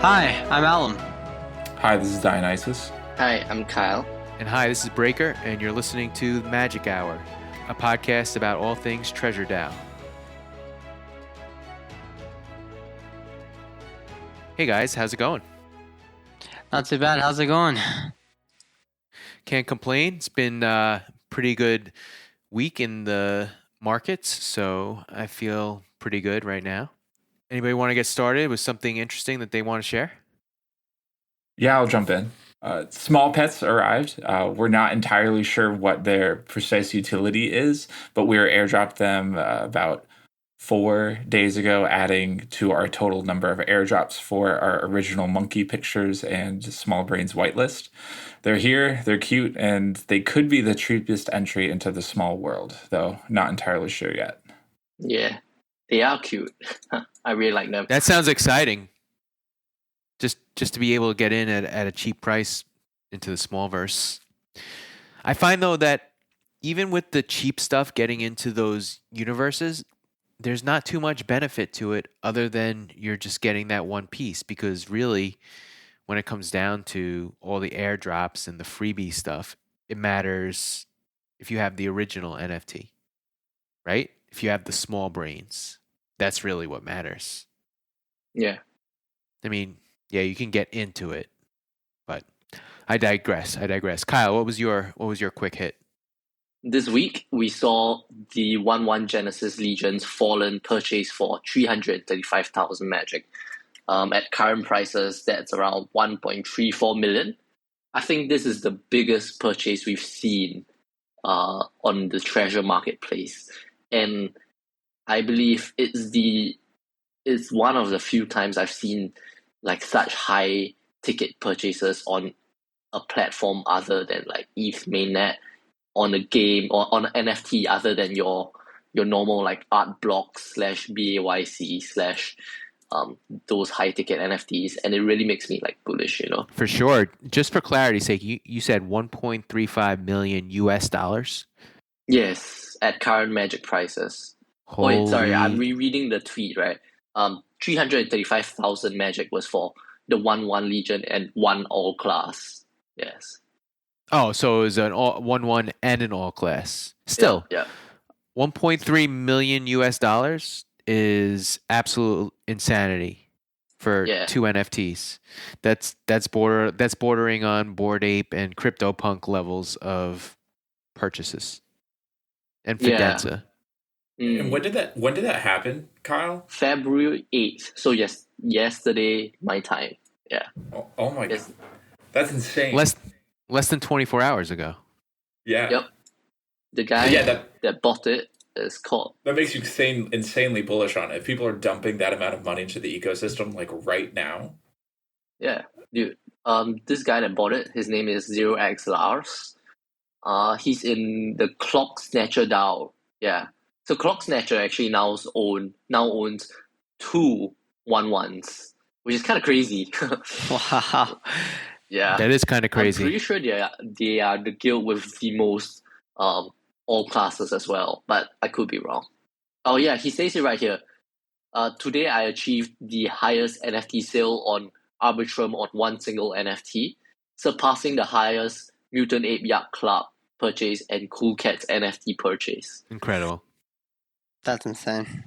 Hi, I'm Alum. Hi, this is Dionysus. Hi, I'm Kyle. And hi, this is Breaker, and you're listening to Magic Hour, a podcast about all things Treasure DAO. Hey guys, how's it going? Not too bad. How's it going? Can't complain. It's been a pretty good week in the markets, so I feel pretty good right now. Anybody want to get started with something interesting that they want to share? Yeah, I'll jump in. Small pets arrived. We're not entirely sure what their precise utility is, but we airdropped them about 4 days ago, adding to our total number of airdrops for our original monkey pictures and Small Brains whitelist. They're here, they're cute, and they could be the cheapest entry into the small world, though not entirely sure yet. Yeah, they are cute. I really like them. That sounds exciting. Just to be able to get in at a cheap price into the Smallverse. I find, though, that even with the cheap stuff getting into those universes, there's not too much benefit to it other than you're just getting that one piece, because really, when it comes down to all the airdrops and the freebie stuff, it matters if you have the original NFT, right? If you have the small brains, that's really what matters. Yeah. I mean, yeah, you can get into it, but I digress. Kyle, what was your quick hit? This week, we saw the 1/1 Genesis Legions Fallen purchase for 335,000 Magic. At current prices, that's around 1.34 million. I think this is the biggest purchase we've seen on the treasure marketplace. And I believe it's one of the few times I've seen like such high ticket purchases on a platform other than like ETH mainnet, on a game or on an NFT other than your normal like art blocks /BAYC / those high ticket NFTs, and it really makes me like bullish, you know. For sure. Just for clarity's sake, you said 1.35 million US dollars? Yes, at current Magic prices. Holy... Wait, sorry, I'm rereading the tweet, right? 335,000 Magic was for the 1/1 Legion and 1 all class. Yes. Oh, so it was an 1/1 and an all class. Still, yeah. 1.3 million US dollars is absolute insanity for two NFTs. That's bordering on Bored Ape and CryptoPunk levels of purchases. And Fidenza. And when did that happen, Kyle? February 8th. So yesterday my time. Yeah. Oh my god. That's insane. Less than 24 hours ago. Yeah. Yep. The guy that bought it is called. That makes you insanely bullish on it. If people are dumping that amount of money into the ecosystem like right now. Yeah, dude. This guy that bought it, his name is 0x Lars. He's in the Clock Snatcher DAO. Yeah. So Clock Snatcher actually now owns 2 1/1s, which is kind of crazy. Wow. Yeah. That is kind of crazy. I'm pretty sure they are the guild with the most all classes as well, but I could be wrong. Oh yeah, he says it right here. Today I achieved the highest NFT sale on Arbitrum on one single NFT, surpassing the highest Mutant Ape Yacht Club purchase and Cool Cats NFT purchase. Incredible. That's insane.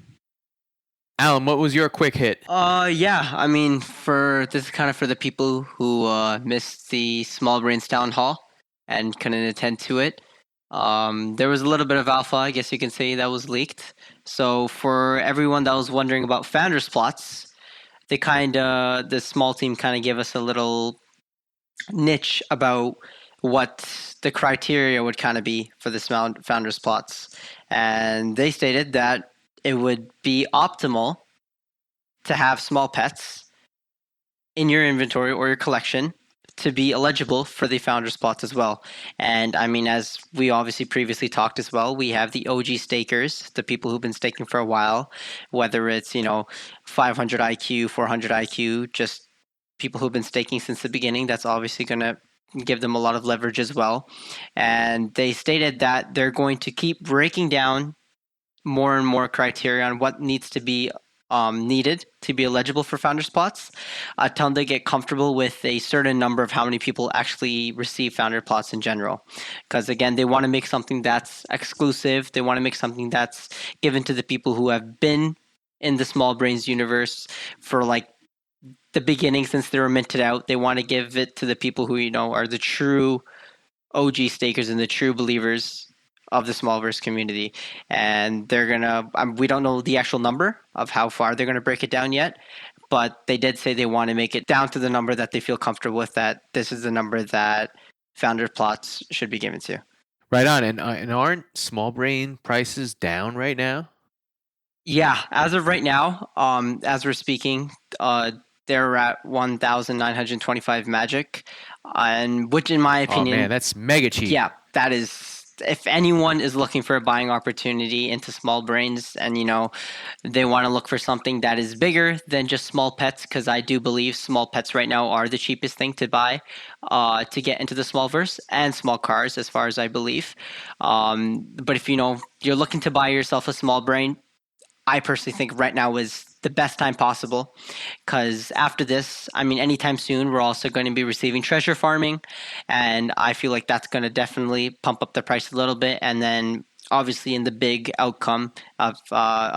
Alan, what was your quick hit? Yeah, I mean, this is kind of for the people who missed the Small Brains Town Hall and couldn't attend to it. There was a little bit of alpha, I guess you can say, that was leaked. So for everyone that was wondering about founders plots, the small team kind of gave us a little niche about what the criteria would kind of be for this founders plots. And they stated that it would be optimal to have small pets in your inventory or your collection to be eligible for the founders plots as well. And I mean, as we obviously previously talked as well, we have the OG stakers, the people who've been staking for a while, whether it's, 500 IQ, 400 IQ, just people who've been staking since the beginning. That's obviously going to give them a lot of leverage as well. And they stated that they're going to keep breaking down more and more criteria on what needs to be needed to be eligible for founder spots until they get comfortable with a certain number of how many people actually receive founder plots in general. Because again, they want to make something that's exclusive. They want to make something that's given to the people who have been in the small brains universe for like the beginning since they were minted out. They want to give it to the people who are the true OG stakers and the true believers of the Smallverse community. And they're gonna we don't know the actual number of how far they're gonna break it down yet, but they did say they want to make it down to the number that they feel comfortable with, that this is the number that founder plots should be given to. Right on. And aren't small brain prices down right now? Yeah, as of right now, as we're speaking, they're at 1,925 magic, and which, in my opinion, Oh man, that's mega cheap. yeah, that is. If anyone is looking for a buying opportunity into small brains, and they want to look for something that is bigger than just small pets, because I do believe small pets right now are the cheapest thing to buy, to get into the small verse, and small cars, as far as I believe. But if you're looking to buy yourself a small brain, I personally think right now is the best time possible, because after this, I mean, anytime soon, we're also going to be receiving treasure farming, and I feel like that's going to definitely pump up the price a little bit. And then, obviously, in the big outcome of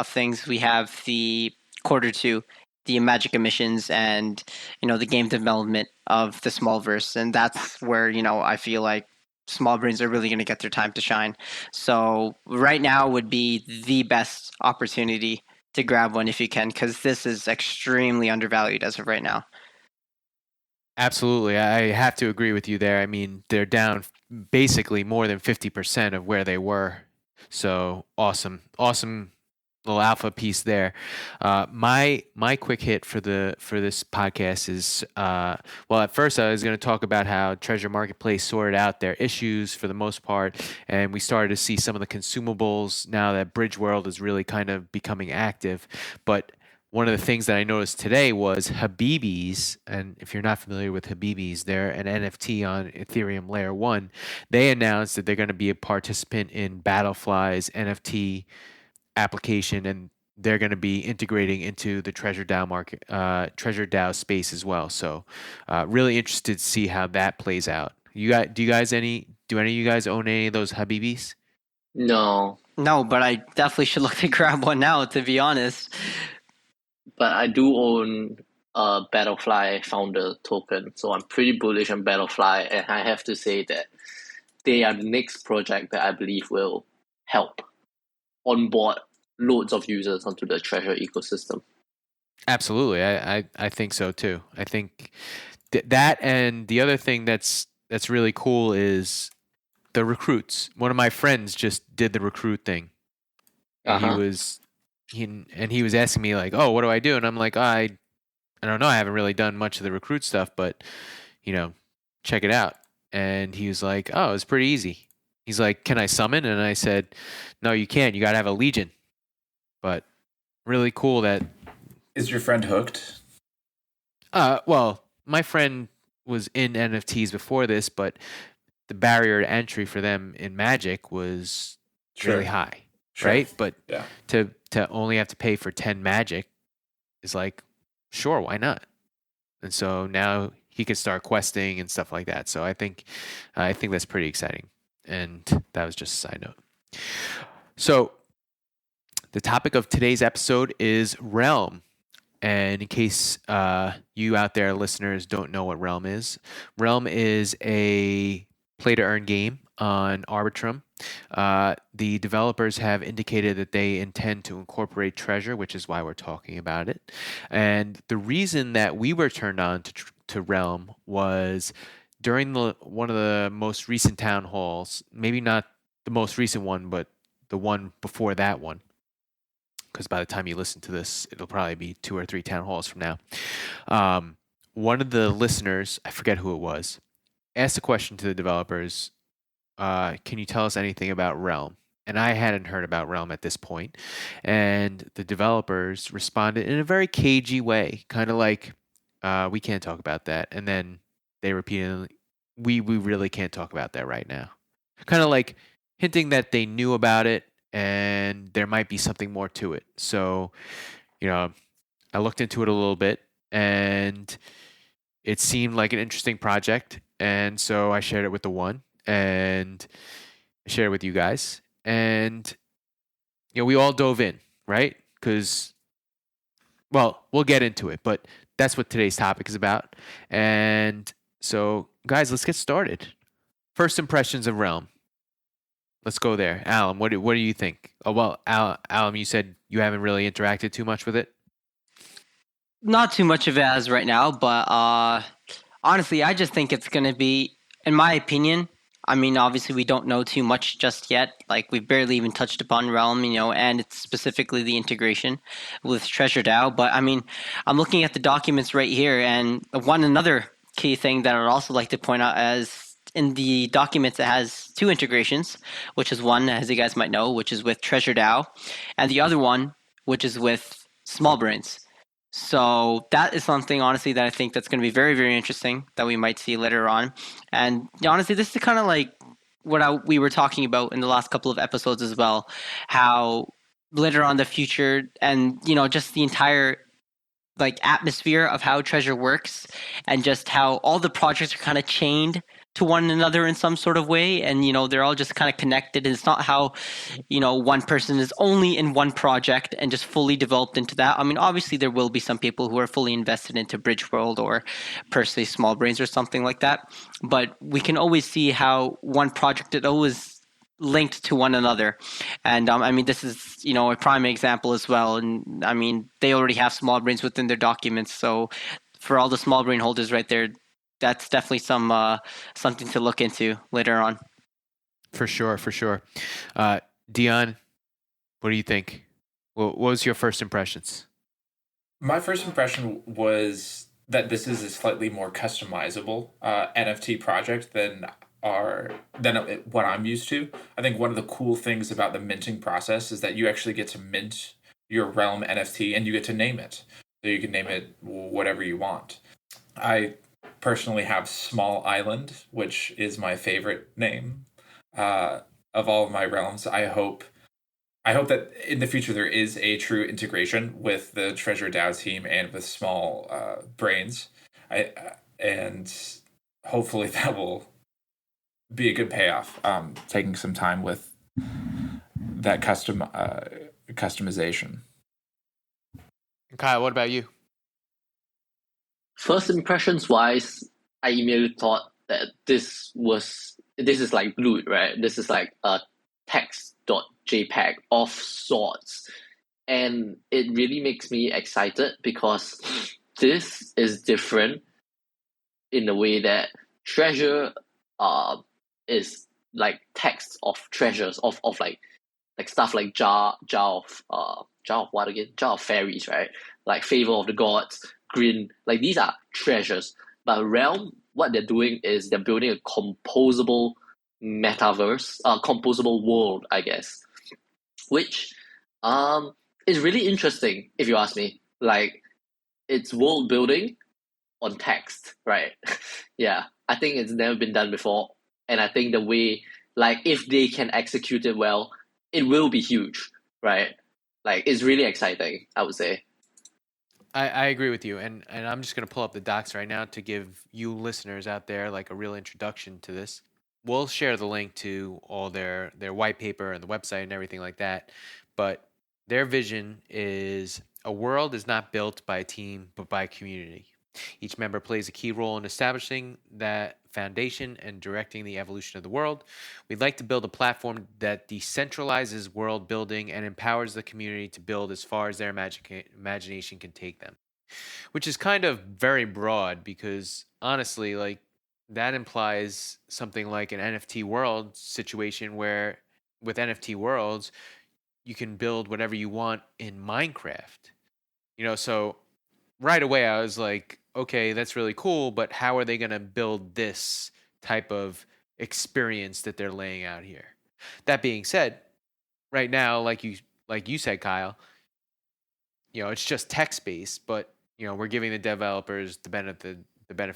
things, we have the quarter two, the magic emissions, and the game development of the small verse, and that's where I feel like small brains are really going to get their time to shine. So right now would be the best opportunity to grab one if you can, because this is extremely undervalued as of right now. Absolutely. I have to agree with you there. I mean, they're down basically more than 50% of where they were. So awesome little alpha piece there. My quick hit for this podcast is well, at first I was going to talk about how Treasure Marketplace sorted out their issues for the most part, and we started to see some of the consumables now that Bridge World is really kind of becoming active. But one of the things that I noticed today was Habibis, and if you're not familiar with Habibis, they're an NFT on Ethereum Layer 1. They announced that they're going to be a participant in Battlefly's NFT application, and they're going to be integrating into the Treasure DAO space as well. So, really interested to see how that plays out. Do any of you guys own any of those Habibis? No, but I definitely should look to grab one now, to be honest. but I do own a Battlefly founder token, so I'm pretty bullish on Battlefly, and I have to say that they are the next project that I believe will help onboard loads of users onto the Treasure ecosystem. Absolutely, I think so too. I think that, and the other thing that's really cool is the recruits. One of my friends just did the recruit thing. And he was asking me like, "Oh, what do I do?" And I'm like, I don't know. I haven't really done much of the recruit stuff, but check it out. And he was like, "Oh, it's pretty easy." He's like, "Can I summon?" And I said, "No, you can't. You got to have a legion." But really cool that. Is your friend hooked? Well, my friend was in NFTs before this, but the barrier to entry for them in Magic was really high. Sure. Right? But yeah, to only have to pay for 10 magic is like, sure, why not? And so now he can start questing and stuff like that. So I think that's pretty exciting. And that was just a side note. So the topic of today's episode is Realm. And in case you out there, listeners, don't know what Realm is a play-to-earn game on Arbitrum. The developers have indicated that they intend to incorporate Treasure, which is why we're talking about it. And the reason that we were turned on to Realm was during one of the most recent town halls, maybe not the most recent one, but the one before that one, because by the time you listen to this, it'll probably be 2 or 3 town halls from now. One of the listeners, I forget who it was, asked a question to the developers, can you tell us anything about Realm? And I hadn't heard about Realm at this point. And the developers responded in a very cagey way, kind of like, we can't talk about that. And then they repeated, we really can't talk about that right now. Kind of like hinting that they knew about it and there might be something more to it. So, I looked into it a little bit, and it seemed like an interesting project, and so I shared it with the one, and I shared it with you guys, and we all dove in, right? Because, well, we'll get into it, but that's what today's topic is about. And so, guys, let's get started. First impressions of Realm. Let's go there. Alan, what do you think? Oh, well, Alan, you said you haven't really interacted too much with it. Not too much of it as right now, but honestly, I just think it's going to be, in my opinion, I mean, obviously we don't know too much just yet. Like we've barely even touched upon Realm, and it's specifically the integration with Treasure DAO. But I mean, I'm looking at the documents right here, and another key thing that I'd also like to point out as in the documents it has two integrations, which is one, as you guys might know, which is with Treasure DAO, and the other one, which is with Small Brains. So that is something, honestly, that I think that's going to be very, very interesting that we might see later on. And honestly, this is kind of like what we were talking about in the last couple of episodes as well, how later on the future and, just the entire like atmosphere of how Treasure works and just how all the projects are kind of chained to one another in some sort of way, and they're all just kind of connected, and it's not how one person is only in one project and just fully developed into that. I mean, obviously there will be some people who are fully invested into Bridge World or per se Small Brains or something like that, but we can always see how one project is always linked to one another. And I mean, this is a prime example as well. And I mean, they already have Small Brains within their documents, so for all the Small Brain holders right there, that's definitely something to look into later on. For sure. Dion, what do you think? What was your first impressions? My first impression was that this is a slightly more customizable NFT project than what I'm used to. I think one of the cool things about the minting process is that you actually get to mint your Realm NFT and you get to name it. So you can name it whatever you want. I personally have Small Island, which is my favorite name of all of my realms. I hope that in the future there is a true integration with the Treasure DAO team and with Small Brains. And hopefully that will be a good payoff. Taking some time with that customization. Kyle, what about you? First impressions wise, I immediately thought that this is like Blood, right? This is like a text.jpg of sorts. And it really makes me excited because this is different in the way that Treasure is like text of treasures of like stuff like jar of what again? Jar of fairies, right? Like Favor of the Gods, Green, like these are treasures. But Realm, what they're doing is they're building a composable metaverse, composable world, I guess, which is really interesting if you ask me. Like it's world building on text, right? Yeah, I think it's never been done before, and I think the way, like, if they can execute it well, it will be huge, right? Like it's really exciting, I would say. I agree with you, and I'm just going to pull up the docs right now to give you listeners out there like a real introduction to this. We'll share the link to all their white paper and the website and everything like that, but their vision is a world is not built by a team but by a community. Each member plays a key role in establishing that foundation and directing the evolution of the world. We'd like to build a platform that decentralizes world building and empowers the community to build as far as their imagination can take them. Which is kind of very broad because honestly, like that implies something like an NFT world situation where with NFT worlds, you can build whatever you want in Minecraft. So right away I was like, okay, that's really cool, but how are they going to build this type of experience that they're laying out here? That being said, right now, like you said, Kyle, it's just text based, but we're giving the developers the benefit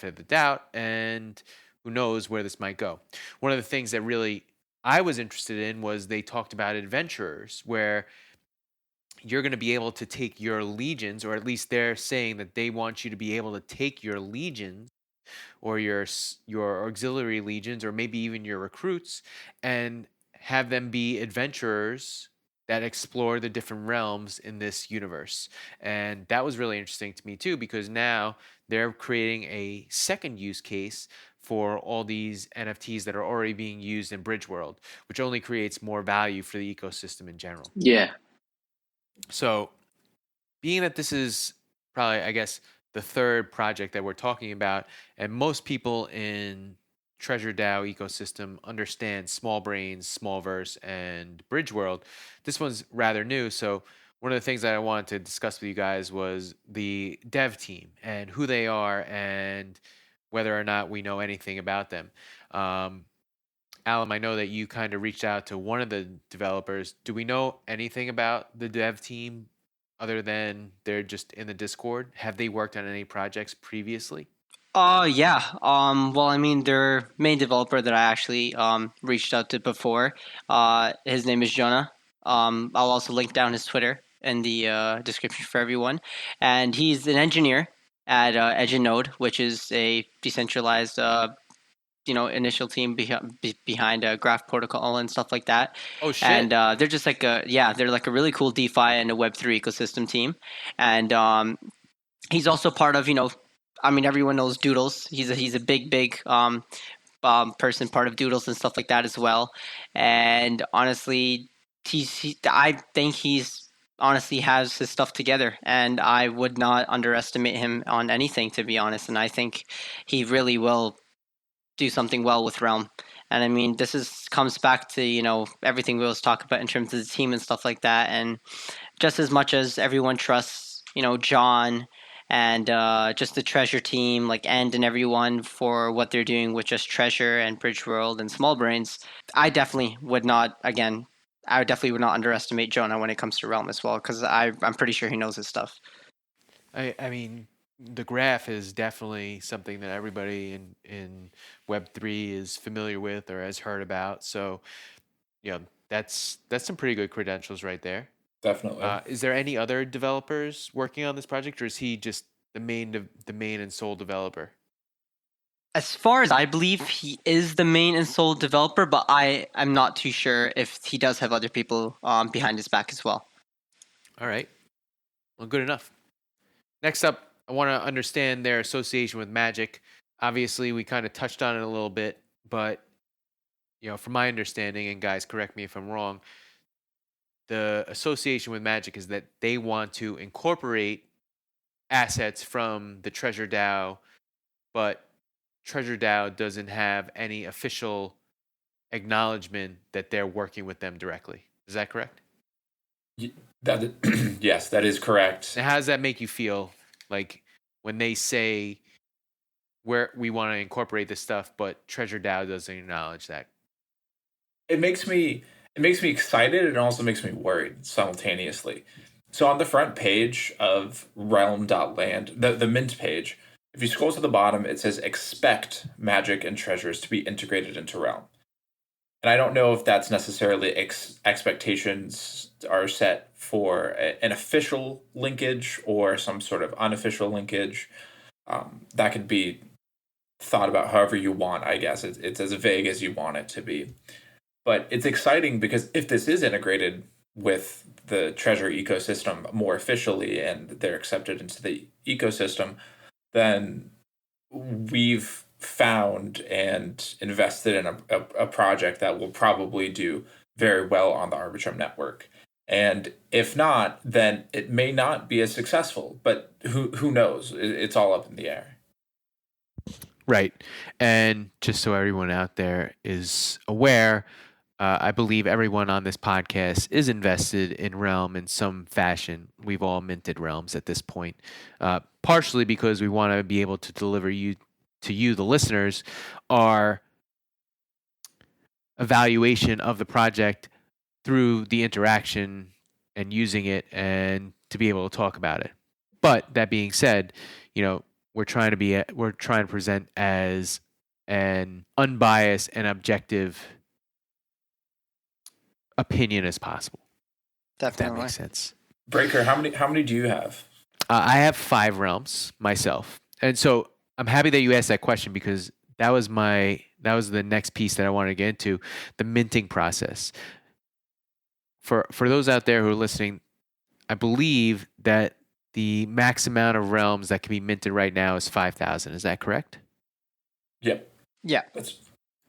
of the doubt, and who knows where this might go. One of the things that really I was interested in was they talked about adventurers, where you're going to be able to take your legions, or at least they're saying that they want you to be able to take your legions or your auxiliary legions, or maybe even your recruits, and have them be adventurers that explore the different realms in this universe. And that was really interesting to me too, because now they're creating a second use case for all these NFTs that are already being used in Bridge World, which only creates more value for the ecosystem in general. Yeah. So, being that this is probably, I guess, the third project that we're talking about, and most people in Treasure DAO ecosystem understand small brains, Smallverse, and Bridge World, this one's rather new. So one of the things that I wanted to discuss with you guys was the dev team and who they are and whether or not we know anything about them. Alan, I know that you kind of reached out to one of the developers. Do we know anything about the dev team other than they're just in the Discord? Have they worked on any projects previously? Yeah. Well, I mean, their main developer that I actually reached out to before, his name is Jonah. I'll also link down his Twitter in the description for everyone. And he's an engineer at Edge and Node, which is a decentralized, initial team behind Graph Protocol and stuff like that. Oh And shit! they're just like they're like a really cool DeFi and a Web3 ecosystem team. And he's also part of, I mean, everyone knows Doodles. He's a big person, part of Doodles and stuff like that as well. And honestly, I think he's honestly has his stuff together, and I would not underestimate him on anything, to be honest. And I think he really will do something well with Realm. And I mean, this is comes back to everything we always talk about in terms of the team and stuff like that. And just as much as everyone trusts, John and just the Treasure team, like End and everyone for what they're doing with just Treasure and Bridge World and Small Brains, I definitely would not. Again, I definitely would not underestimate Jonah when it comes to Realm as well, because I'm pretty sure he knows his stuff. I mean, the graph is definitely something that everybody in Web3 is familiar with or has heard about. So, that's some pretty good credentials right there. Definitely. Is there any other developers working on this project, or is he just the main and sole developer? As far as I believe, he is the main and sole developer, but I'm not too sure if he does have other people behind his back as well. All right. Well, good enough. Next up, I want to understand their association with Magic. Obviously, we kind of touched on it a little bit, but from my understanding, and guys, correct me if I'm wrong, the association with Magic is that they want to incorporate assets from the Treasure DAO, but Treasure DAO doesn't have any official acknowledgement that they're working with them directly. Is that correct? Yes, that is correct. And how does that make you feel, like when they say where we want to incorporate this stuff, but Treasure DAO doesn't acknowledge that? It makes me excited and also makes me worried simultaneously. So on the front page of realm.land, the mint page, if you scroll to the bottom, it says expect magic and treasures to be integrated into Realm. And I don't know if that's necessarily expectations are set for an official linkage or some sort of unofficial linkage. That could be thought about however you want, I guess. It's as vague as you want it to be. But it's exciting because if this is integrated with the Treasure ecosystem more officially and they're accepted into the ecosystem, then we've found and invested in a project that will probably do very well on the Arbitrum network. And if not, then it may not be as successful. But who knows? It's all up in the air. Right. And just so everyone out there is aware, I believe everyone on this podcast is invested in Realm in some fashion. We've all minted Realms at this point, partially because we want to be able to deliver to you, the listeners, our evaluation of the project through the interaction and using it, and to be able to talk about it. But that being said, we're trying to present as an unbiased and objective opinion as possible. Definitely. If that makes sense. Breaker, how many do you have? I have 5 realms myself, and so I'm happy that you asked that question because that was the next piece that I wanted to get into, the minting process. For those out there who are listening, I believe that the max amount of realms that can be minted right now is 5,000. Is that correct? Yep. Yeah.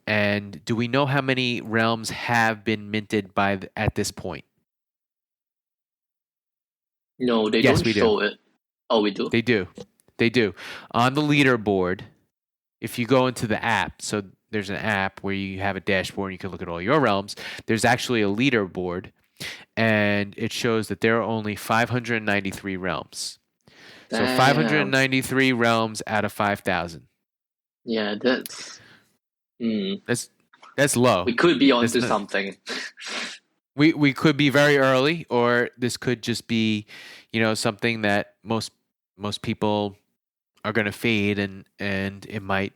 And do we know how many realms have been minted at this point? No, they Yes, don't we do. show it. Oh, we do? They do. On the leaderboard, if you go into the app, so there's an app where you have a dashboard and you can look at all your realms. There's actually a leaderboard, and it shows that there are only 593 realms. So Damn. 593 realms out of 5,000. Yeah, that's... That's low. We could be onto something. We could be very early, or this could just be, something that most people are going to fade, and it might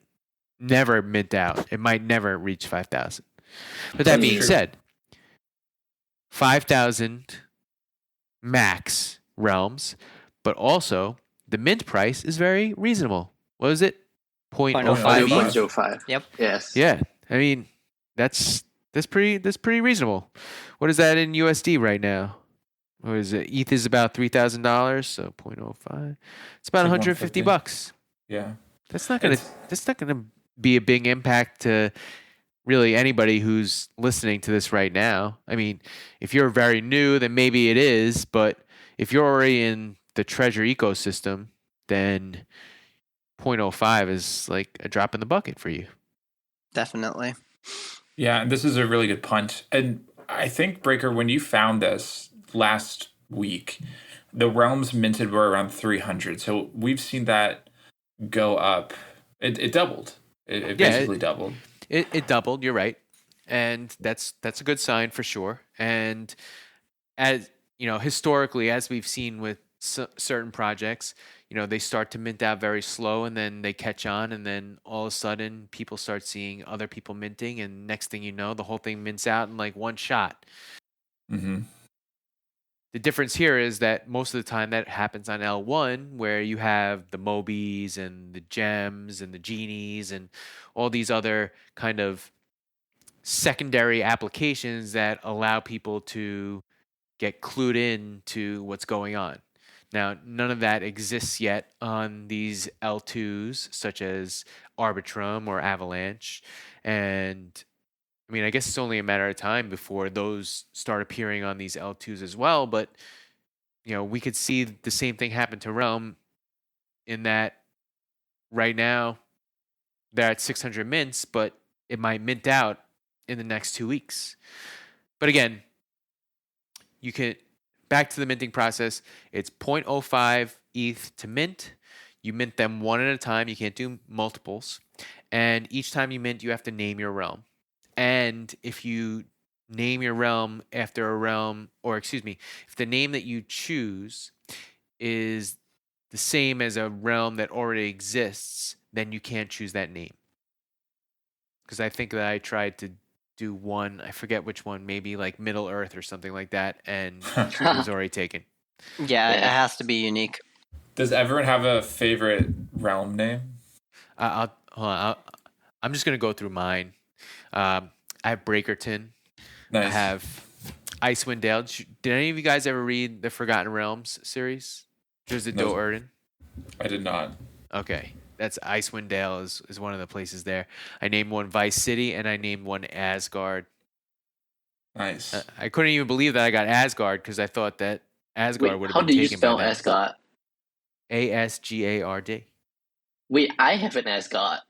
never mint out. It might never reach 5,000. But that being said, 5,000 max realms, but also the mint price is very reasonable. What is it? 0.05. 0.05. Yep. Yes. Yeah. I mean, that's pretty reasonable. What is that in USD right now? What is it? ETH is about $3,000, so 0.05. It's about $150. Yeah. That's not gonna be a big impact to really anybody who's listening to this right now. I mean, if you're very new, then maybe it is, but if you're already in the Treasure ecosystem, then 0.05 is like a drop in the bucket for you. Definitely. Yeah, and this is a really good punt. And I think, Breaker, when you found this last week, the realms minted were around 300. So we've seen that go up. It doubled. It basically doubled. It doubled. You're right, and that's a good sign for sure. And as historically, as we've seen with certain projects, they start to mint out very slow, and then they catch on, and then all of a sudden, people start seeing other people minting, and next thing you know, the whole thing mints out in like one shot. Mm-hmm. The difference here is that most of the time that happens on L1, where you have the Mobies and the gems and the genies and all these other kind of secondary applications that allow people to get clued in to what's going on. Now, none of that exists yet on these L2s, such as Arbitrum or Avalanche. And I mean, I guess it's only a matter of time before those start appearing on these L2s as well. But, we could see the same thing happen to Realm in that right now they're at 600 mints, but it might mint out in the next 2 weeks. But again, you can, back to the minting process, it's 0.05 ETH to mint. You mint them one at a time. You can't do multiples. And each time you mint, you have to name your realm. And if you name your realm after a realm, or if the name that you choose is the same as a realm that already exists, then you can't choose that name. Because I think that I tried to do one, I forget which one, maybe like Middle Earth or something like that, and it was already taken. Yeah, it has to be unique. Does everyone have a favorite realm name? Hold on. I'm just going to go through mine. I have Breakerton. Nice. I have Icewind Dale. Did any of you guys ever read the Forgotten Realms series? There's the No. Do Erden. I did not. Okay. That's Icewind Dale is one of the places there. I named one Vice City, and I named one Asgard. Nice. I couldn't even believe that I got Asgard because I thought that Asgard would have been taken by How do you spell Asgard? Asgard. Wait, I have an Asgard.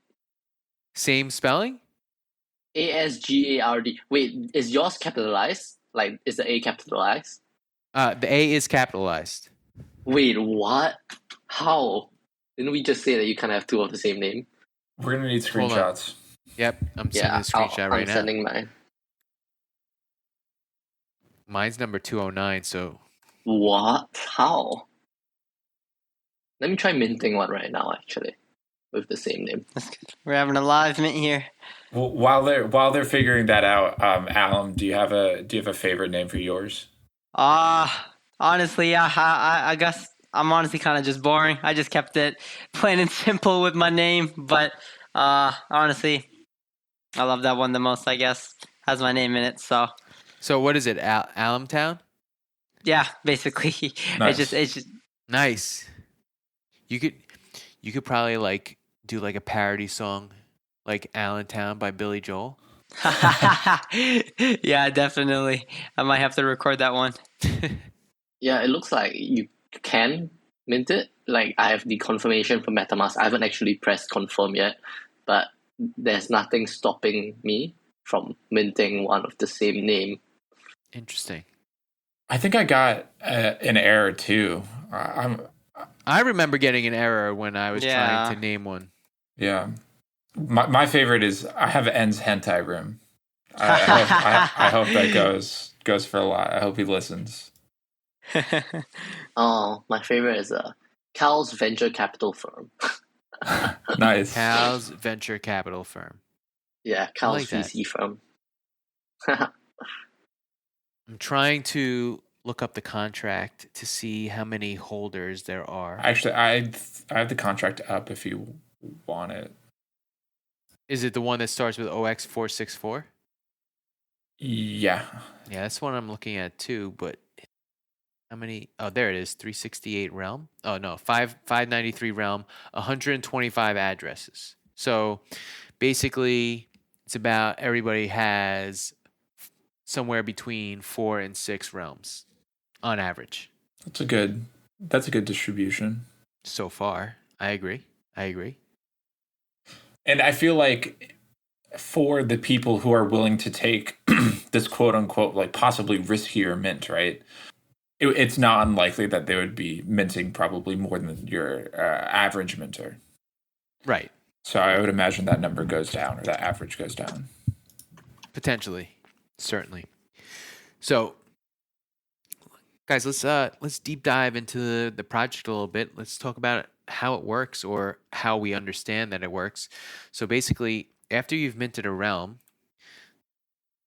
Same spelling? Asgard. Wait, is yours capitalized? Like, is the A capitalized? The A is capitalized. Wait, what? How? Didn't we just say that you can't have two of the same name? We're going to need screenshots. Yep, I'm sending a screenshot right now. I'm sending mine. Mine's number 209, so... What? How? Let me try minting one right now, actually, with the same name. We're having a live mint here. Well, while they're figuring that out, Alan, do you have a favorite name for yours? Honestly, yeah, I guess I'm honestly kind of just boring. I just kept it plain and simple with my name, but honestly, I love that one the most. I guess has my name in it, so So what is it? Allentown? yeah, basically, Nice. it's just Nice. You could probably like do like a parody song, like Allentown by Billy Joel. yeah, definitely. I might have to record that one. Yeah, it looks like you can mint it. Like I have the confirmation from MetaMask. I haven't actually pressed confirm yet, but there's nothing stopping me from minting one of the same name. Interesting. I think I got an error too. I remember getting an error when I was Yeah. trying to name one. Yeah. My favorite is I have N's hentai room. I hope that goes for a lot. I hope he listens. Oh, my favorite is Cal's venture capital firm. Nice. Cal's venture capital firm. Yeah, Cal's like that. VC firm. I'm trying to look up the contract to see how many holders there are. Actually, I have the contract up if you want it. Is it the one that starts with OX464? Yeah. Yeah, that's one I'm looking at too, but how many? Oh, there it is. 368 realm. Oh no, 593 realm, 125 addresses. So basically it's about everybody has somewhere between 4 and 6 realms on average. That's a good distribution. So far. I agree. And I feel like for the people who are willing to take this quote unquote like possibly riskier mint, right? It's not unlikely that they would be minting probably more than your average minter. Right. So I would imagine that number goes down or that average goes down. Potentially. Certainly. So guys, let's deep dive into the project a little bit. Let's talk about how it works or how we understand that it works. So basically, after you've minted a realm,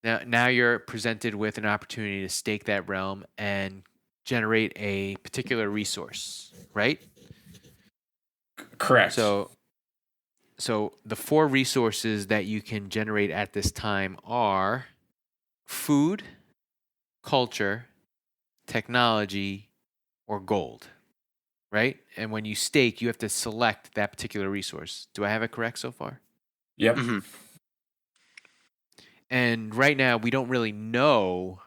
now you're presented with an opportunity to stake that realm and generate a particular resource, right? Correct. So the 4 resources that you can generate at this time are food, culture, technology, or gold, right? And when you stake, you have to select that particular resource. Do I have it correct so far? Yep. Mm-hmm. And right now, we don't really know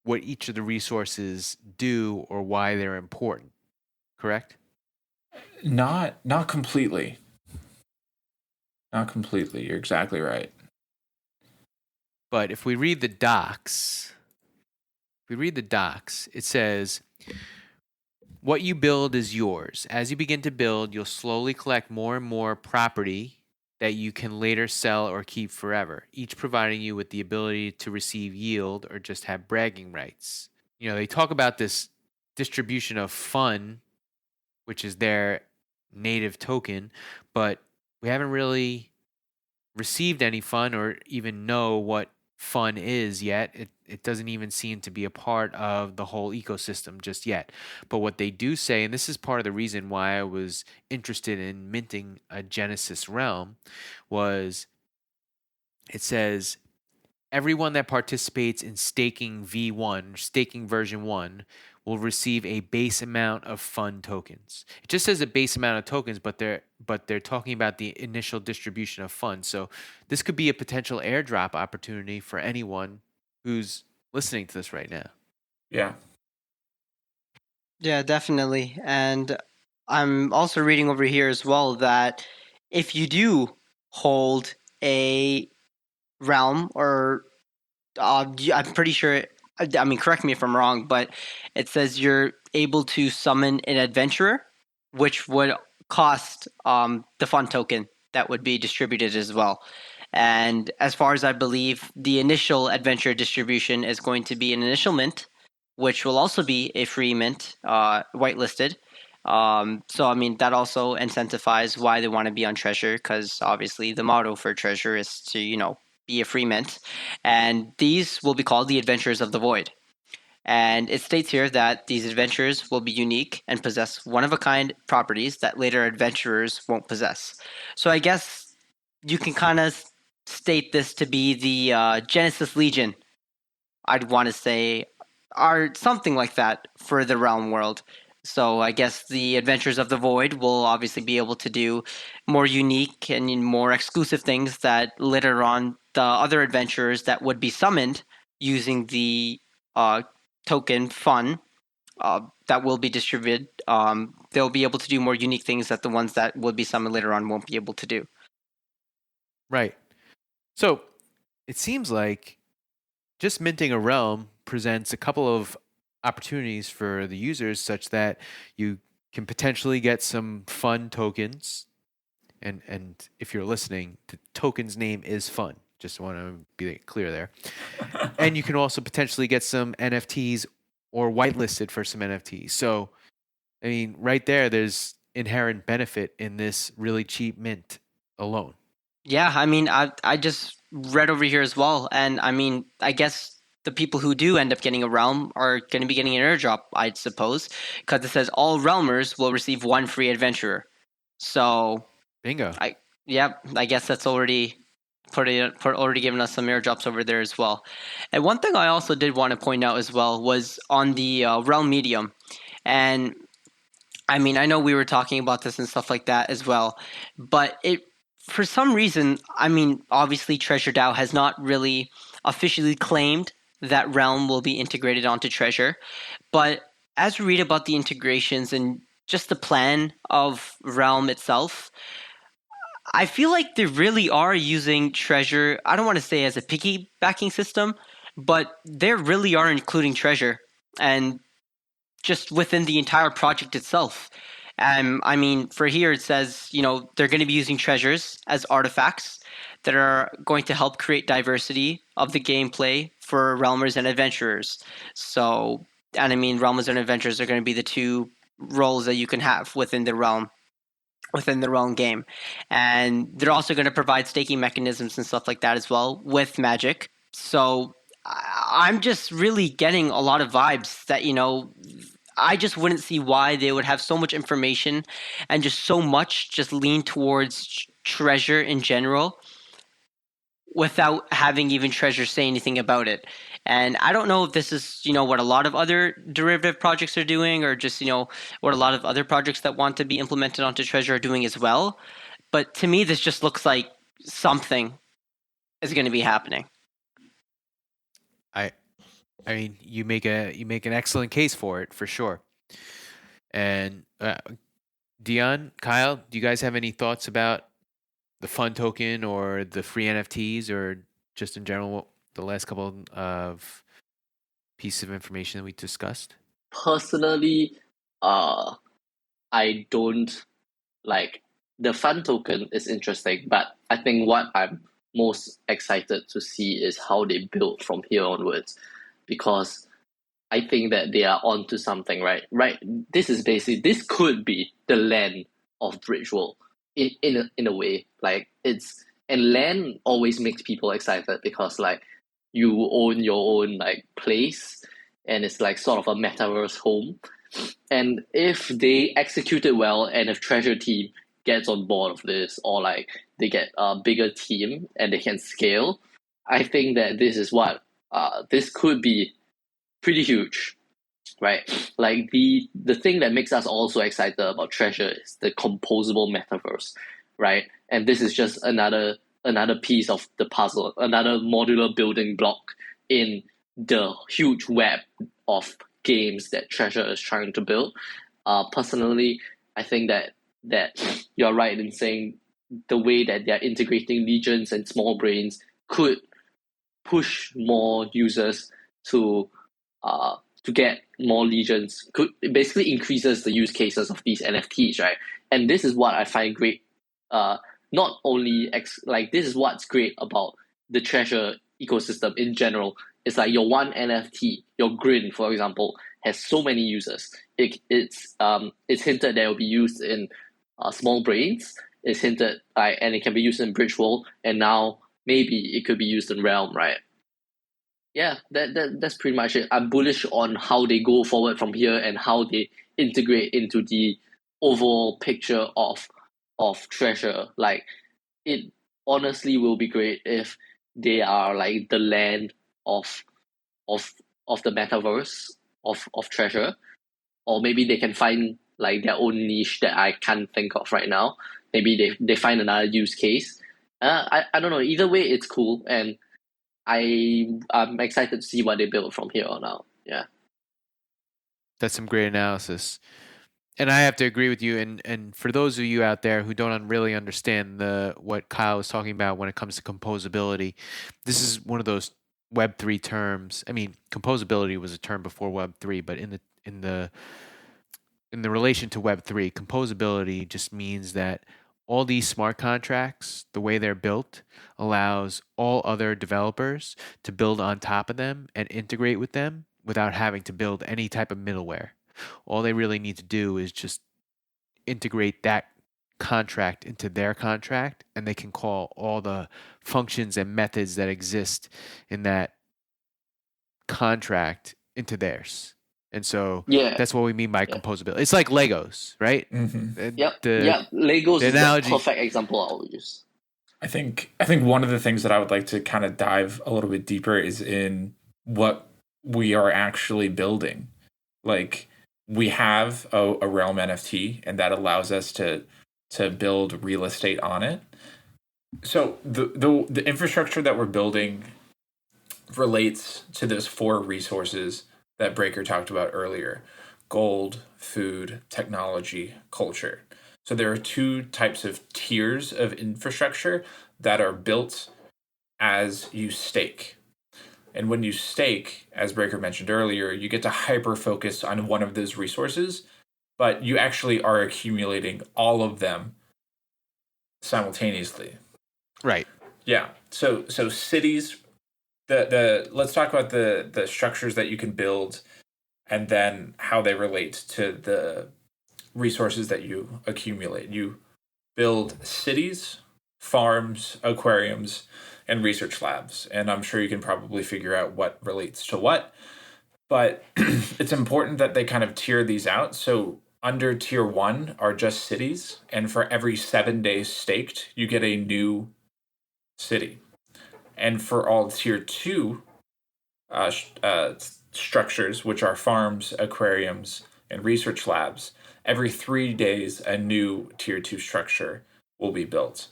what each of the resources do or why they're important, correct? Not completely. Not completely. You're exactly right. But if we read the docs, it says, what you build is yours. As you begin to build, you'll slowly collect more and more property that you can later sell or keep forever, each providing you with the ability to receive yield or just have bragging rights. You know, they talk about this distribution of fun, which is their native token, but we haven't really received any fun or even know what fun is yet. It doesn't even seem to be a part of the whole ecosystem just yet. But what they do say, and this is part of the reason why I was interested in minting a Genesis realm, was it says everyone that participates in staking V1, staking version 1, will receive a base amount of fun tokens. It just says a base amount of tokens, but they're talking about the initial distribution of fun. So this could be a potential airdrop opportunity for anyone who's listening to this right now. Yeah. Yeah, definitely. And I'm also reading over here as well that if you do hold a realm or I'm pretty sure, I mean, correct me if I'm wrong, but it says you're able to summon an adventurer, which would cost the fun token that would be distributed as well. And as far as I believe, the initial adventure distribution is going to be an initial mint, which will also be a free mint, whitelisted. So, I mean, that also incentivizes why they want to be on Treasure, because obviously the motto for Treasure is to, be a free mint. And these will be called the Adventures of the Void. And it states here that these adventurers will be unique and possess one-of-a-kind properties that later adventurers won't possess. So I guess you can kind of state this to be the Genesis Legion, I'd want to say, are something like that for the Realm world. So I guess the Adventures of the Void will obviously be able to do more unique and more exclusive things that later on the other adventurers that would be summoned using the uh, token fun that will be distributed, they'll be able to do more unique things that the ones that will be summoned later on won't be able to do. Right. So it seems like just minting a realm presents a couple of opportunities for the users such that you can potentially get some fun tokens. And if you're listening, the token's name is fun. Just want to be clear there. And you can also potentially get some NFTs or whitelisted for some NFTs. So, I mean, right there's inherent benefit in this really cheap mint alone. Yeah, I mean, I just read over here as well, and I mean, I guess the people who do end up getting a realm are going to be getting an airdrop, I suppose, because it says all realmers will receive one free adventurer. So, Bingo. I guess that's already already given us some airdrops over there as well. And one thing I also did want to point out as well was on the realm medium, and I mean, I know we were talking about this and stuff like that as well, but it for some reason, I mean, obviously Treasure DAO has not really officially claimed that Realm will be integrated onto Treasure, but as we read about the integrations and just the plan of Realm itself, I feel like they really are using Treasure. I don't want to say as a piggybacking system, but they really are including Treasure and just within the entire project itself. I mean, for here it says, they're going to be using treasures as artifacts that are going to help create diversity of the gameplay for realmers and adventurers. So, and I mean, realmers and adventurers are going to be the two roles that you can have within the realm game. And they're also going to provide staking mechanisms and stuff like that as well with magic. So I'm just really getting a lot of vibes that, I just wouldn't see why they would have so much information and just so much just lean towards treasure in general without having even treasure say anything about it. And I don't know if this is, what a lot of other derivative projects are doing or just, what a lot of other projects that want to be implemented onto treasure are doing as well. But to me, this just looks like something is going to be happening. I mean, you make an excellent case for it, for sure. And Dion, Kyle, do you guys have any thoughts about the fun token or the free NFTs or just in general the last couple of pieces of information that we discussed? Personally, I don't like the fun token is interesting, but I think what I'm most excited to see is how they build from here onwards, because I think that they are onto something, right? Right. This could be the land of Bridgewell in a way. Like and land always makes people excited because like you own your own like place and it's like sort of a metaverse home. And if they execute it well and if Treasure Team gets on board of this or like they get a bigger team and they can scale, I think that this is what this could be pretty huge, right? Like the thing that makes us also excited about Treasure is the composable metaverse, right? And this is just another piece of the puzzle, another modular building block in the huge web of games that Treasure is trying to build. Personally, I think that you're right in saying the way that they're integrating legions and small brains could push more users to get more legions, could basically increases the use cases of these NFTs, right? And this is what I find great. Not only this is what's great about the Treasure ecosystem in general. It's like your one NFT, your Grin, for example, has so many users. It's hinted that it will be used in small brains. It's hinted and it can be used in Bridgewell, and now maybe it could be used in Realm, right? yeah, that's pretty much it. I'm bullish on how they go forward from here and how they integrate into the overall picture of Treasure. Like, it honestly will be great if they are like the land of of of the metaverse of Treasure, or maybe they can find like their own niche that I can't think of right now. Maybe they find another use case. I don't know. Either way, it's cool, and I'm excited to see what they build from here on out. Yeah. That's some great analysis. And I have to agree with you. And for those of you out there who don't really understand what Kyle was talking about when it comes to composability, this is one of those Web3 terms. I mean, composability was a term before Web3, but in the relation to Web3, composability just means that all these smart contracts, the way they're built, allows all other developers to build on top of them and integrate with them without having to build any type of middleware. All they really need to do is just integrate that contract into their contract, and they can call all the functions and methods that exist in that contract into theirs. And so Yeah. that's what we mean by composability. It's like Legos, right? Mm-hmm. Yep. Legos is the analogy, perfect example I'll use. I think one of the things that I would like to kind of dive a little bit deeper is in what we are actually building. Like, we have a Realm NFT, and that allows us to build real estate on it. So the infrastructure that we're building relates to those 4 resources that Breaker talked about earlier: gold, food, technology, culture. So there are 2 types of tiers of infrastructure that are built as you stake. And when you stake, as Breaker mentioned earlier, you get to hyper focus on one of those resources, but you actually are accumulating all of them simultaneously. right? Yeah. So cities, the let's talk about the structures that you can build, and then how they relate to the resources that you accumulate. You build cities, farms, aquariums, and research labs. And I'm sure you can probably figure out what relates to what. But it's important that they kind of tier these out. So under tier 1 are just cities. And for every 7 days staked, you get a new city. And for all tier 2 structures, which are farms, aquariums, and research labs, every 3 days a new tier 2 structure will be built.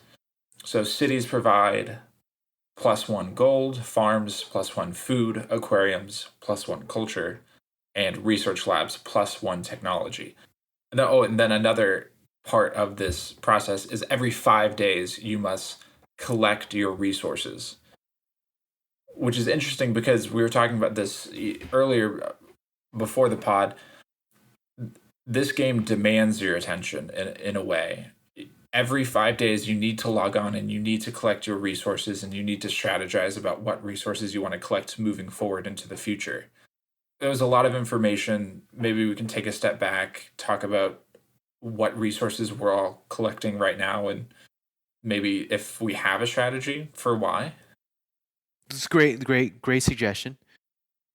So cities provide +1 gold, farms +1 food, aquariums +1 culture, and research labs +1 technology. And then another part of this process is every 5 days you must collect your resources, which is interesting because we were talking about this earlier before the pod. This game demands your attention in a way. Every 5 days you need to log on and you need to collect your resources, and you need to strategize about what resources you want to collect moving forward into the future. There's a lot of information. Maybe we can take a step back, talk about what resources we're all collecting right now, and maybe if we have a strategy for why. It's great suggestion.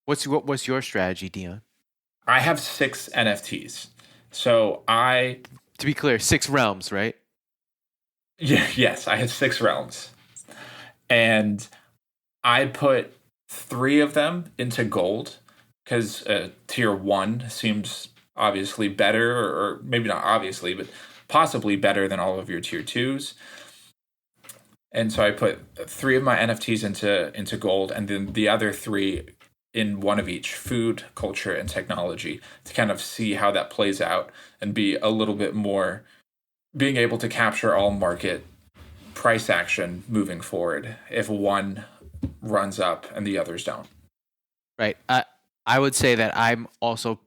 What's your strategy, Dion? I have 6 NFTs. So to be clear, 6 realms, right? Yes, I have 6 realms. And I put 3 of them into gold because tier 1 seems obviously better, or maybe not obviously, but possibly better than all of your tier 2s. And so I put 3 of my NFTs into gold, and then the other 3 in one of each: food, culture, and technology, to kind of see how that plays out and be a little bit more being able to capture all market price action moving forward if one runs up and the others don't. Right. I would say that I'm also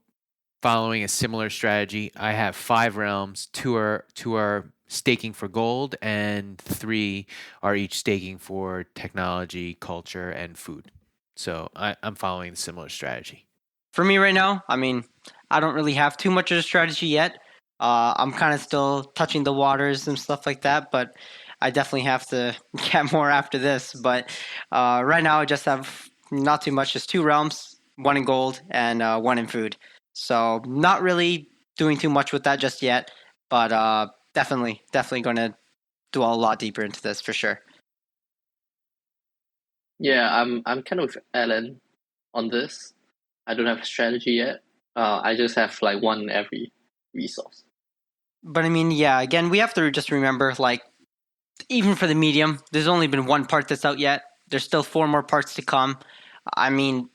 following a similar strategy. I have 5 realms. 2 are staking for gold, and 3 are each staking for technology, culture, and food. So I'm following a similar strategy. For me right now, I mean, I don't really have too much of a strategy yet. I'm kind of still touching the waters and stuff like that, but I definitely have to get more after this. But right now, I just have not too much, just 2 realms, 1 in gold and 1 in food. So not really doing too much with that just yet, but definitely going to dwell a lot deeper into this for sure. Yeah, I'm kind of with Alan on this. I don't have a strategy yet. I just have like 1 in every resource. But I mean, yeah, again, we have to just remember, like, even for the medium, there's only been 1 part that's out yet. There's still 4 more parts to come. I mean,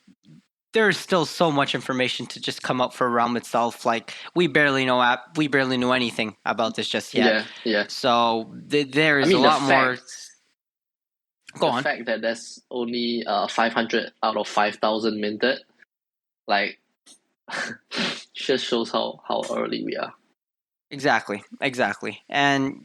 there's still so much information to just come up for Realm itself. Like, we barely know anything about this just yet. Yeah. So there is I mean, a lot more. Go the on. fact that there's only 500 out of 5,000 minted, like, just shows how early we are. Exactly. And,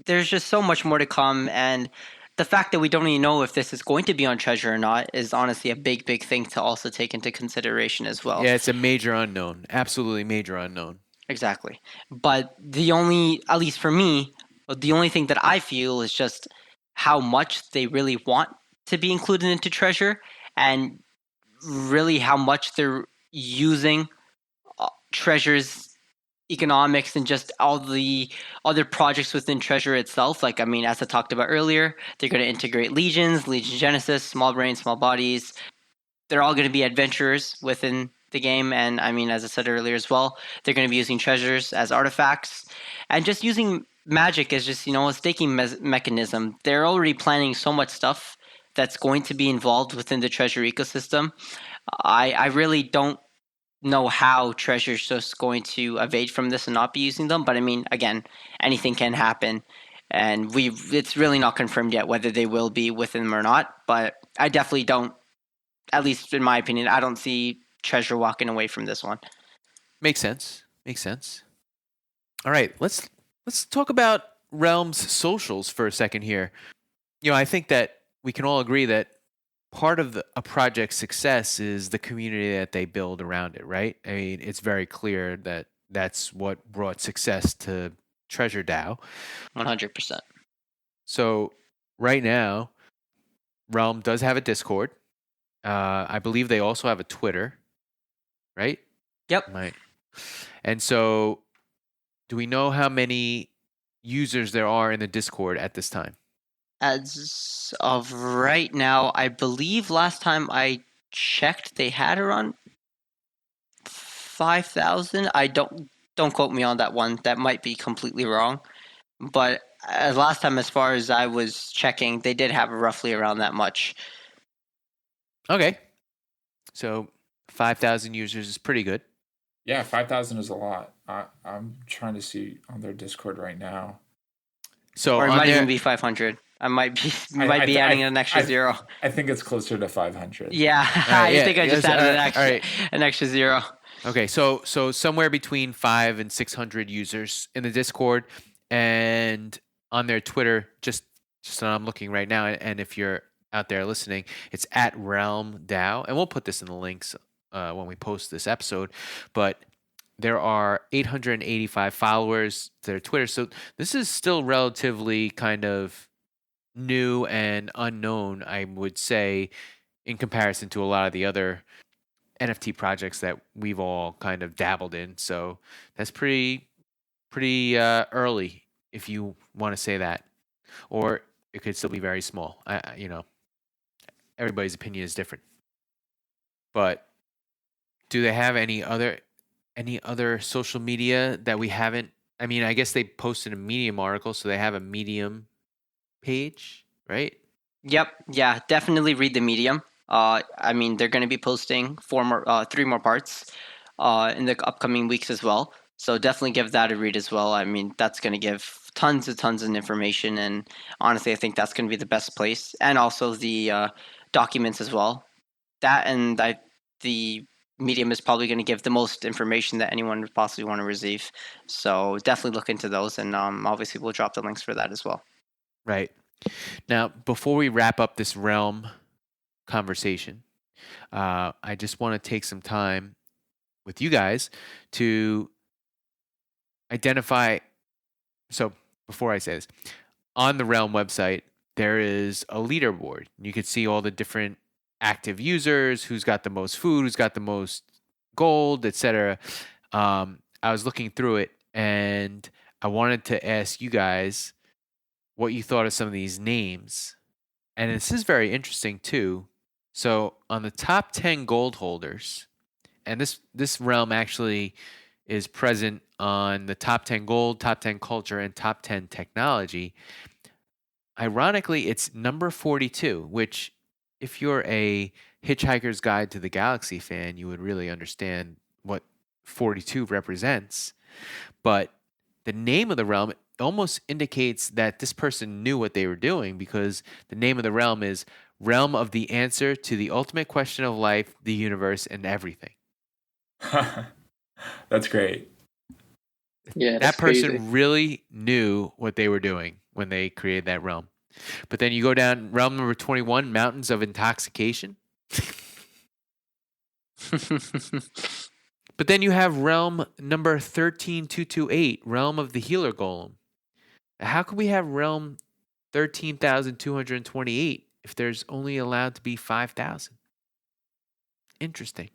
there's just so much more to come. And the fact that we don't even know if this is going to be on Treasure or not is honestly a big, big thing to also take into consideration as well. Yeah, it's a major unknown. Absolutely major unknown. Exactly. But at least for me, the only thing that I feel is just how much they really want to be included into Treasure, and really how much they're using Treasure's economics and just all the other projects within Treasure itself. Like, I mean, as I talked about earlier, they're going to integrate Legion Genesis, Small Brains, Small Bodies. They're all going to be adventurers within the game. And I mean, as I said earlier as well, they're going to be using treasures as artifacts and just using magic as just, a staking mechanism. They're already planning so much stuff that's going to be involved within the treasure ecosystem. I really don't know how Treasure's just going to evade from this and not be using them. But I mean, again, anything can happen. And it's really not confirmed yet whether they will be with them or not. But I definitely don't, at least in my opinion, I don't see Treasure walking away from this one. Makes sense. All right, let's talk about Realm's socials for a second here. I think that we can all agree that part of a project's success is the community that they build around it, right? I mean, it's very clear that that's what brought success to Treasure DAO. 100%. So right now, Realm does have a Discord. I believe they also have a Twitter, right? Yep. Right. And so, do we know how many users there are in the Discord at this time? As of right now, I believe last time I checked, they had around 5,000. I don't quote me on that one. That might be completely wrong. But last time, as far as I was checking, they did have roughly around that much. Okay. So 5,000 users is pretty good. Yeah, 5,000 is a lot. I'm trying to see on their Discord right now. So or it might even be 500. I might be adding an extra 0. I think it's closer to 500. Yeah, right, I think I just added an extra 0. Okay, so somewhere between 500 and 600 users in the Discord, and on their Twitter, just so I'm looking right now, and if you're out there listening, it's at Realm DAO, and we'll put this in the links when we post this episode. But there are 885 followers to their Twitter, so this is still relatively kind of new and unknown, I would say, in comparison to a lot of the other NFT projects that we've all kind of dabbled in. So that's pretty early, if you want to say that, or it could still be very small. Everybody's opinion is different. But do they have any other social media that we haven't? I mean, I guess they posted a Medium article, so they have a Medium page, right? Yep. Yeah, definitely read the Medium. I mean, they're going to be posting 3 more parts in the upcoming weeks as well. So definitely give that a read as well. I mean, that's going to give tons of information, and honestly, I think that's going to be the best place. And also the documents as well. That and the Medium is probably going to give the most information that anyone would possibly want to receive. So definitely look into those, and obviously we'll drop the links for that as well. Right. Now, before we wrap up this Realm conversation, I just want to take some time with you guys to identify. So before I say this, on the Realm website, there is a leaderboard. You can see all the different active users, who's got the most food, who's got the most gold, etc. I was looking through it, and I wanted to ask you guys what you thought of some of these names. And this is very interesting too. So on the top 10 gold holders, and this realm actually is present on the top 10 gold, top 10 culture, and top 10 technology. Ironically, it's number 42, which if you're a Hitchhiker's Guide to the Galaxy fan, you would really understand what 42 represents. But the name of the realm almost indicates that this person knew what they were doing, because the name of the realm is Realm of the Answer to the Ultimate Question of Life, the Universe, and Everything. That's great. Yeah, That that's person crazy. really knew what they were doing when they created that realm. But then you go down realm number 21, Mountains of Intoxication. But then you have realm number 13228, Realm of the Healer Golem. How could we have realm 13,228 if there's only allowed to be 5,000? Interesting.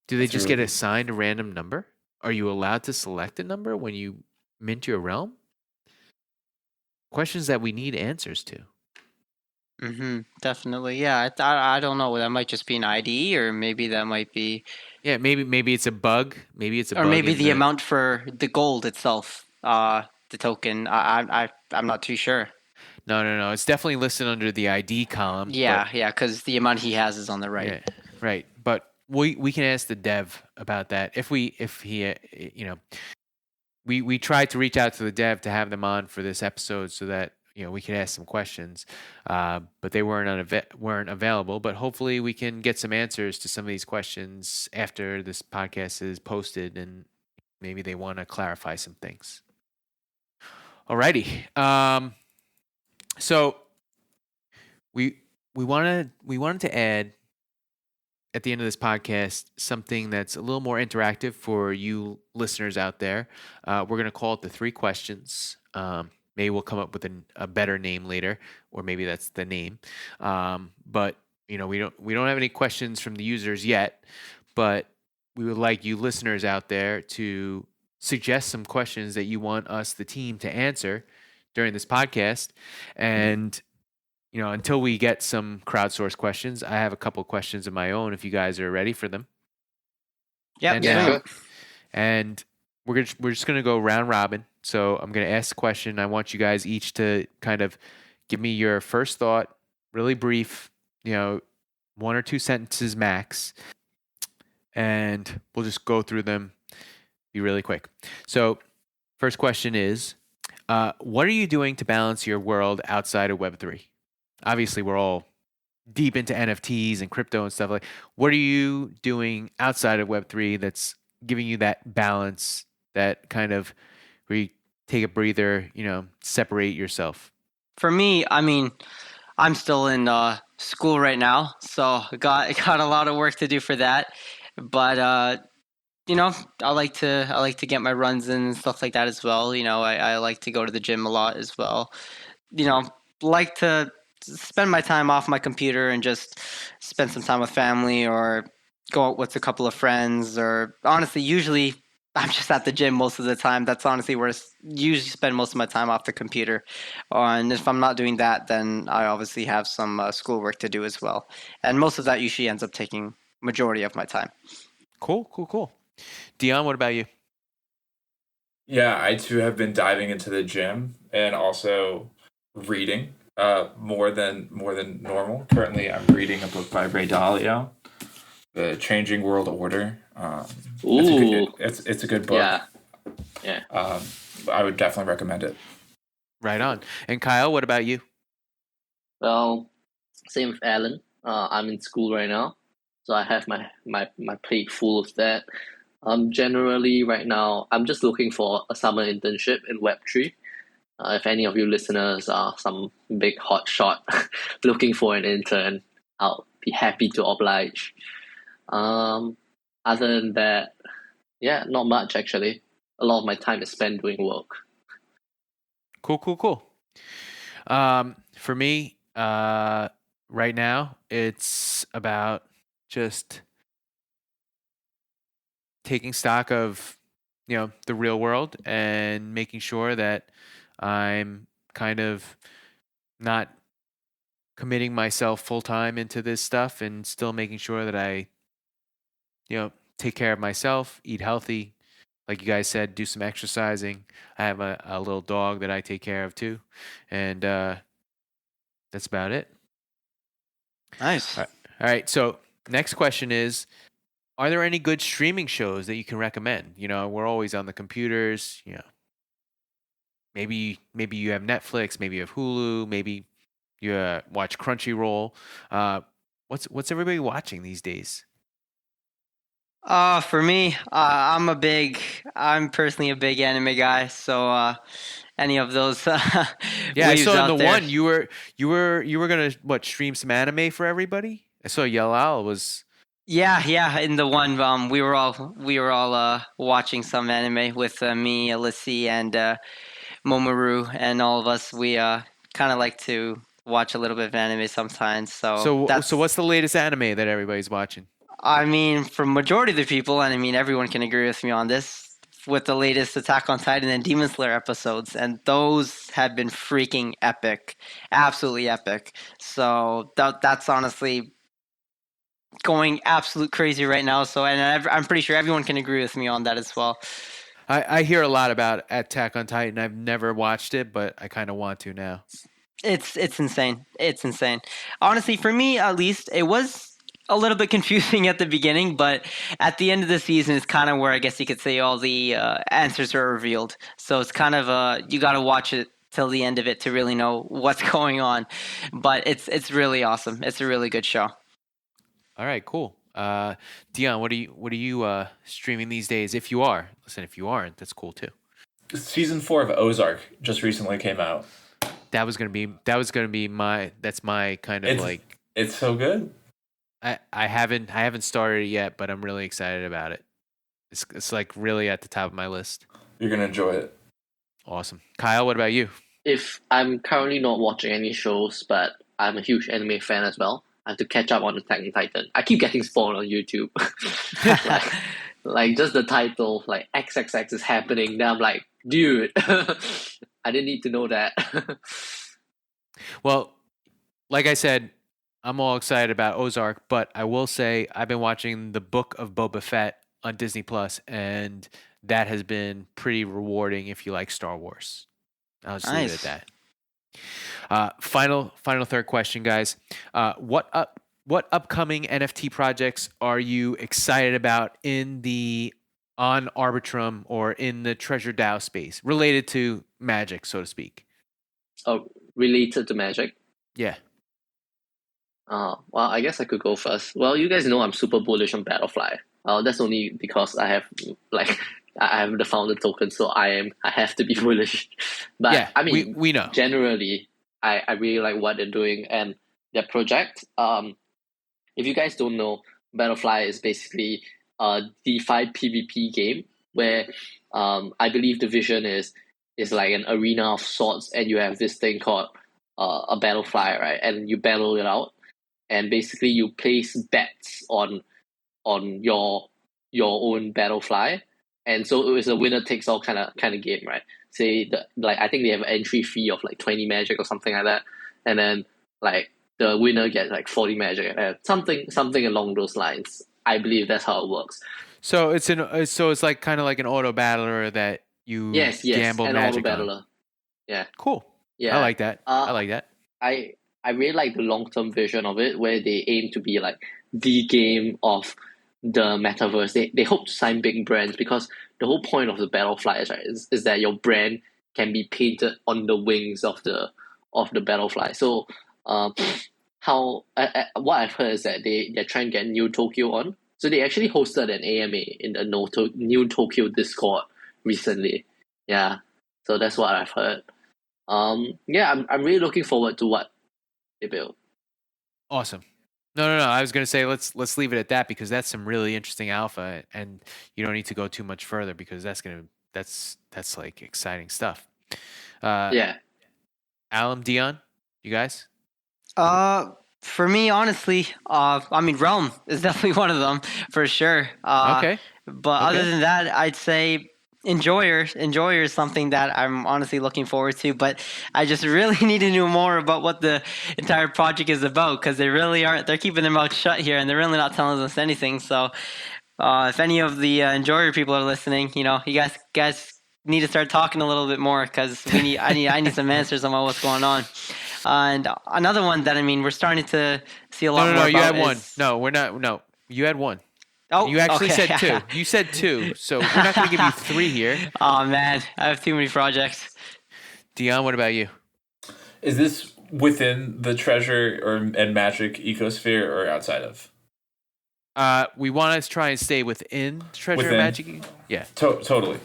Do they That's just really get cool. assigned a random number? Are you allowed to select a number when you mint your realm? Questions that we need answers to. Definitely. Yeah. I don't know. That might just be an ID, or maybe that might be, Yeah, maybe it's a bug. Maybe it's a or bug maybe in the the. amount for the gold itself. The token. I'm not too sure. No. It's definitely listed under the ID column. Yeah, yeah, because the amount he has is on the But, right. yeah, right. But we can ask the dev about that if he we tried to reach out to the dev to have them on for this episode so that we could ask some questions, but they weren't available. But hopefully we can get some answers to some of these questions after this podcast is posted, and maybe they want to clarify some things. Alrighty. So we wanted to add at the end of this podcast something that's a little more interactive for you listeners out there. We're going to call it the 3 questions. Maybe we'll come up with a better name later, or maybe that's the name. But we don't have any questions from the users yet, but we would like you listeners out there to suggest some questions that you want us, the team, to answer during this podcast. And until we get some crowdsourced questions, I have a couple questions of my own if you guys are ready for them. Yep. And Yeah, now, sure. and we're just going to go round robin. So I'm going to ask a question. I want you guys each to kind of give me your first thought, really brief, 1 or 2 sentences max. And we'll just go through them, be really quick. So first question is, what are you doing to balance your world outside of Web3? Obviously, we're all deep into NFTs and crypto and stuff. Like, what are you doing outside of Web3 that's giving you that balance, that kind of where you take a breather, separate yourself? For me, I mean, I'm still in school right now, so got a lot of work to do for that. But I like to get my runs in and stuff like that as well. I like to go to the gym a lot as well. Like to spend my time off my computer and just spend some time with family, or go out with a couple of friends, or honestly, usually I'm just at the gym most of the time. That's honestly where I usually spend most of my time off the computer. And if I'm not doing that, then I obviously have some schoolwork to do as well. And most of that usually ends up taking majority of my time. Cool. Dion, what about you? Yeah, I too have been diving into the gym and also reading more than normal. Currently, I'm reading a book by Ray Dalio, The Changing World Order. Ooh. It's a good book. Yeah. I would definitely recommend it. Right on. And Kyle, what about you? Well, same with Alan. I'm in school right now, so I have my plate full of that. Generally, right now, I'm just looking for a summer internship in Web3. If any of you listeners are some big hot shot looking for an intern, I'll be happy to oblige. Other than that, yeah, not much actually. A lot of my time is spent doing work. Cool. For me, right now, it's about just taking stock of, the real world and making sure that I'm kind of not committing myself full time into this stuff and still making sure that I, take care of myself, eat healthy. Like you guys said, do some exercising. I have a little dog that I take care of too. And that's about it. Nice. All right. So next question is, are there any good streaming shows that you can recommend? We're always on the computers, maybe you have Netflix, maybe you have Hulu, maybe you watch Crunchyroll. What's everybody watching these days? For me, I'm personally a big anime guy, so any of those Yeah, I waves saw in the out there. one you were gonna stream some anime for everybody. I saw Yelal was. Yeah, in the one we were all watching some anime with me, Alyssa, and Momoru, and all of us. We kind of like to watch a little bit of anime sometimes. So So that's what's the latest anime that everybody's watching? I mean, for majority of the people, and I mean everyone can agree with me on this, with the latest Attack on Titan and Demon Slayer episodes, and those have been freaking epic, absolutely epic. So that's honestly going absolute crazy right now. So, and I'm pretty sure everyone can agree with me on that as well. I hear a lot about Attack on Titan. I've never watched it, but I kind of want to now. It's insane. It's insane. Honestly, for me at least, it was a little bit confusing at the beginning, but at the end of the season, it's kind of where I guess you could say all the answers are revealed. So it's kind of you got to watch it till the end of it to really know what's going on. But it's really awesome. It's a really good show. All right, cool. Dion, what are you streaming these days? If you are, listen, if you aren't, that's cool too. Season 4 of Ozark just recently came out. That's my kind of It's so good. I haven't started it yet, but I'm really excited about it. It's like really at the top of my list. You're gonna enjoy it. Awesome. Kyle, what about you? If I'm currently not watching any shows, but I'm a huge anime fan as well, I have to catch up on Attack on Titan. I keep getting spoiled on YouTube. like just the title, like XXX is happening. Then I'm like, dude, I didn't need to know that. Well, like I said, I'm all excited about Ozark, but I will say I've been watching the Book of Boba Fett on Disney Plus, and that has been pretty rewarding if you like Star Wars. I'll just leave it at that. Final third question, guys. What upcoming NFT projects are you excited about on Arbitrum or in the Treasure DAO space related to Magic, so to speak? Oh, related to Magic? Yeah. Well, I guess I could go first. Well, you guys know I'm super bullish on Battlefly. That's only because I have I have the founder token, so I have to be bullish. But yeah, I mean, we know. Generally, I really like what they're doing and their project. If you guys don't know, Battlefly is basically a DeFi PvP game where I believe the vision is like an arena of sorts, and you have this thing called a Battlefly, right? And you battle it out, and basically you place bets on your own Battlefly, and so it was a winner takes all kind of game, right? Say I think they have an entry fee of like 20 magic or something like that, and then like the winner gets like 40 magic, something along those lines. I believe that's how it works. So it's like kind of like an auto battler that you gamble an magic auto battler. on. Yeah, cool. Yeah, I like that. I like that. I really like the long-term vision of it, where they aim to be like the game of the metaverse. They hope to sign big brands, because the whole point of the Battlefly is that your brand can be painted on the wings of the Battlefly. So what I've heard is that they're trying to get New Tokyo on. So they actually hosted an AMA in the New Tokyo Discord recently. Yeah, so that's what I've heard. Yeah, I'm really looking forward to what they build. Awesome. No. I was going to say let's leave it at that, because that's some really interesting alpha, and you don't need to go too much further, because that's like exciting stuff. Yeah. Alum, Dion, you guys. For me, honestly, I mean, Realm is definitely one of them for sure. Okay. But other than that, I'd say Enjoyer is something that I'm honestly looking forward to. But I just really need to know more about what the entire project is about, because they really aren't. They're keeping their mouth shut here, and they're really not telling us anything. So, if any of the Enjoyer people are listening, you guys need to start talking a little bit more, because I need some answers on what's going on. And another one that, I mean, we're starting to see a lot No, more you about had one. is... No, we're not. No, you had one. Oh, You actually okay. said two. You said two, so we're not going to give you three here. Oh man, I have too many projects. Dion, what about you? Is this within the treasure and magic ecosphere or outside of? We want to try and stay within treasure Within? magic. Yeah. Totally.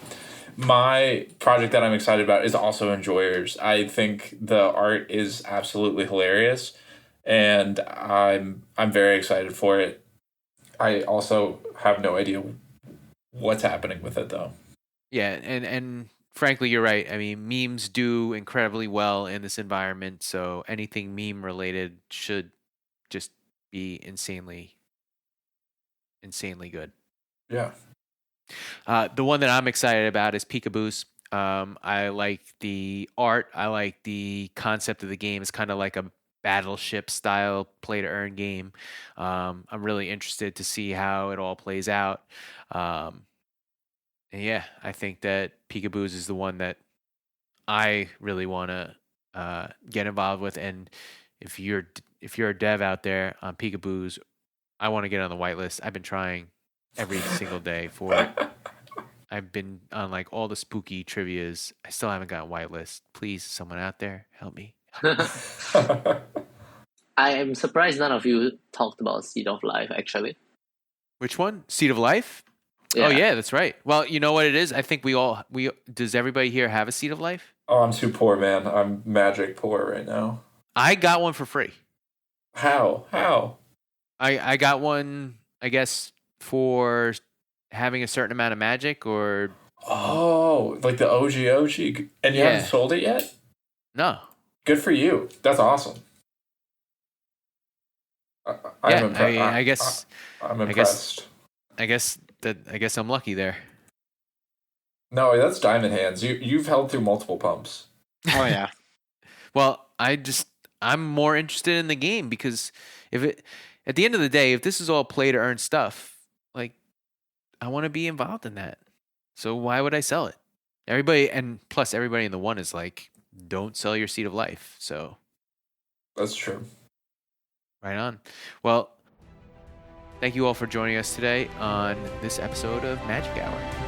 My project that I'm excited about is also Enjoyers. I think the art is absolutely hilarious, and I'm very excited for it. I also have no idea what's happening with it though. Yeah, and frankly, you're right. I mean, memes do incredibly well in this environment, so anything meme related should just be insanely good. Yeah. The one that I'm excited about is Peekaboos. I like the art. I like the concept of the game. It's kind of like a battleship style play to earn game. I'm really interested to see how it all plays out. And yeah, I think that Peekaboos is the one that I really want to get involved with. And if you're a dev out there on Peekaboos, I want to get on the whitelist. I've been trying every single day for it. I've been on like all the spooky trivias. I still haven't gotten whitelist. Please, someone out there, help me. I am surprised none of you talked about Seed of Life, actually. Which one? Seed of Life? Yeah. Oh yeah, that's right. Well, you know what it is? I think we does everybody here have a Seed of Life? Oh, I'm too poor, man. I'm magic poor right now. I got one for free. How? I got one, I guess, for having a certain amount of magic or... Oh, like the OG. And you haven't sold it yet? No. Good for you. That's awesome. I'm impressed. I'm impressed. I guess I'm lucky there. No, that's diamond hands. You've held through multiple pumps. Oh yeah. Well, I'm more interested in the game because at the end of the day, if this is all play to earn stuff, like I want to be involved in that. So why would I sell it? Everybody in the one is like, don't sell your Seed of Life. So that's true. Right on. Well, thank you all for joining us today on this episode of Magic Hour.